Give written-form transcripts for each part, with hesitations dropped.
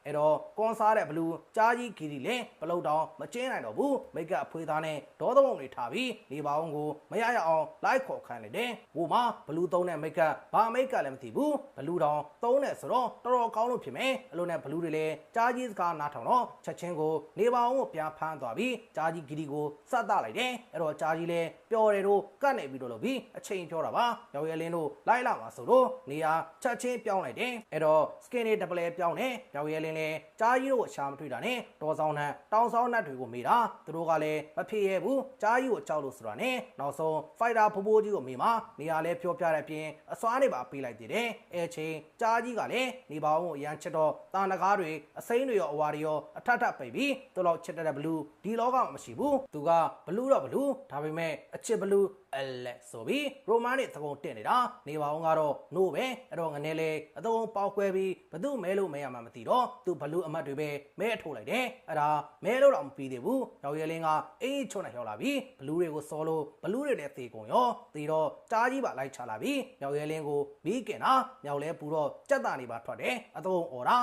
အဲ့တော့ကွန်စားတဲ့ဘလူးကြားကြီးဂီရီလင်းဘလုတ်တောင်မကျင်းနိုင်တော့ဘူးမိတ်ကအဖွေးသားနဲ့ဒေါသမုံတွေထားပြီးနေပါအောင်ကိုမရရအောင်လိုက်ခေါ်ခိုင်းလိုက်တယ်ဟိုမှာဘလူးသုံးတဲ့မိတ်ကဘာမိတ်ကလည်းမသိဘူးဘလူးတောင်သုံးတဲ့ဆိုတော့တော်တော်ကောင်းလို့ဖြစ်မယ်အလိုနဲ့ဘလူးတွေလည်းကြားကြီးစကားနားထောင်တော့ချက်ချင်းကိုနေပါအောင်ကိုပြန်ဖမ်းသွားပြီးကြားကြီးဂီရီကိုစတ်တလိုက်တယ်အဲ့တော့ကြားကြီးလည်းပျော်တယ်တို့ကတ်နေပြီးတော့လို့ပြီးအချိန်ပြောတာပါရောက်ရဲလင်းတို့လိုက်လာမှာဆိုတော့နေရာချက်ချင်းပြောင်းလိုက်တယ်အဲ့တော့စကင်တွေဒပလဲပြောင်းနေရောက်ရဲလင်းလည်းကြားကြီးတို့အရှာမတွေ့တာနဲ့တော်ဆောင်နဲ့တောင်ဆောင်နတ်တွေကိုမေးတာသူတို့ကလည်းမဖြစ်ရဘူးကြားကြီးကိုကြောက်လို့ဆိုတာနဲ့နောက်ဆုံးဖိုက်တာဖိုးဖိုးကြီးကိုမေးမှာနေရာလဲပြောပြတဲ့အပြင်အစွားတွေပါပေးလိုက်သေးတယ်အဲချိန်ကြားကြီးကလည်းနေပါအောင်အရန်ချစ်တော့တာနကားတွေအစိမ်းတွေရောအဝါတွေရောအထက်ထပ်ပိတ်ပြီးသူတို့ချစ်တဲ့ဘလူးဒီလောကမှာမရှိဘူးသူကဘလူးတော့ဘလူးဒါပေမဲ့အချစ်ဘလူးအလက်ဆိုပြီးရိုမန်နဲ့သကုံတင်နေတာနေပါအောင်ကတော့နို့ပဲအဲ့တော့ငနေလေအတုံးပေါက်ကွဲပြီးဘသူမဲလို့မဲရမှာမသိတော့သူဘလူးအမတ်တွေပဲမဲအထုတ်လိုက်တယ်အဲ့ဒါမဲလို့တော့မပြီးသေးဘူးရောက်ရဲလင်းကအင်းချုံနဲ့ရောက်လာပြီးဘလူးတွေကိုစောလို့ဘလူးတွေလည်းသေကုန်ရောသေတော့ကြားကြီးပါလိုက်ချလာပြီးရောက်ရဲလင်းကိုမီးကင်တာမြောက်လဲပူတော့ကြက်တာနေပါထွက်တယ်အတုံးအော်တာ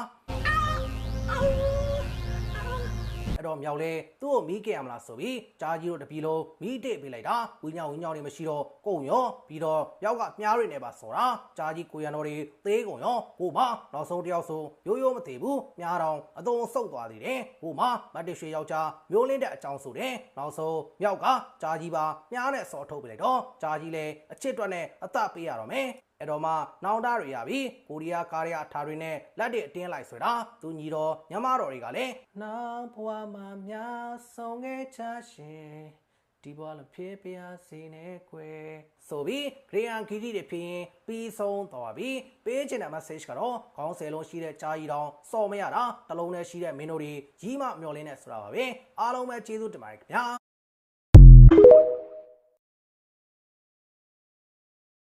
အဲ့တော့မြောက်လဲသူ့ကိုမီးကင်ရမလားဆိုပြီးကြားကြီးတို့တပီလုံးမီးတိတ်ပေးလိုက်တာဝင်းညောင်နေမရှိတော့ကုန်ရောပြီးတော့ယောက်ကမြားတွေနဲ့ပါစော်တာကြားကြီးကိုရံတော်တွေသေးကုန်ရောဟိုမှာနောက်ဆုံးတယောက်ဆိုရိုးမသေးဘူးမြားတော်အတုံးဆုတ်သွားသေးတယ်ဟိုမှာမတ်တရွှေယောက်ျားမျိုးလင်းတဲ့အကြောင်းဆိုတယ်နောက်ဆုံးမြောက်ကကြားကြီးပါမြားနဲ့စော်ထုတ်ပေးလိုက်တော့ကြားကြီးလည်းအချစ်တွက်နဲ့အသက်ပေးရတော့မယ်အဲ့တော့မှနောင်တတွေရပြီကိုရီးယားကားရအထာတွေနဲ့လက်တွေအတင်းလိုက်ဆွဲတာသူညီတော်ညမတော်တွေကလည်းနောက်ဘဝမှာများဆုံးခဲ့ချရှင်ဒီဘဝလည်းဖြစ်ပြစီနေကွယ်ဆိုပြီးဂရေယန်ဂီရီတွေဖြစ်ရင်ပြီးဆုံးသွားပြီပေးချင်တဲ့ message ကတော့ခေါင်းဆယ်လုံးရှိတဲ့ကြားကြီးတောင်စော်မရတာတစ်လုံးနဲ့ရှိတဲ့မင်းတို့တွေကြီးမမျောလင်းနေဆိုတာပါပဲအားလုံးပဲကျေးဇူးတင်ပါတယ်ခင်ဗျာ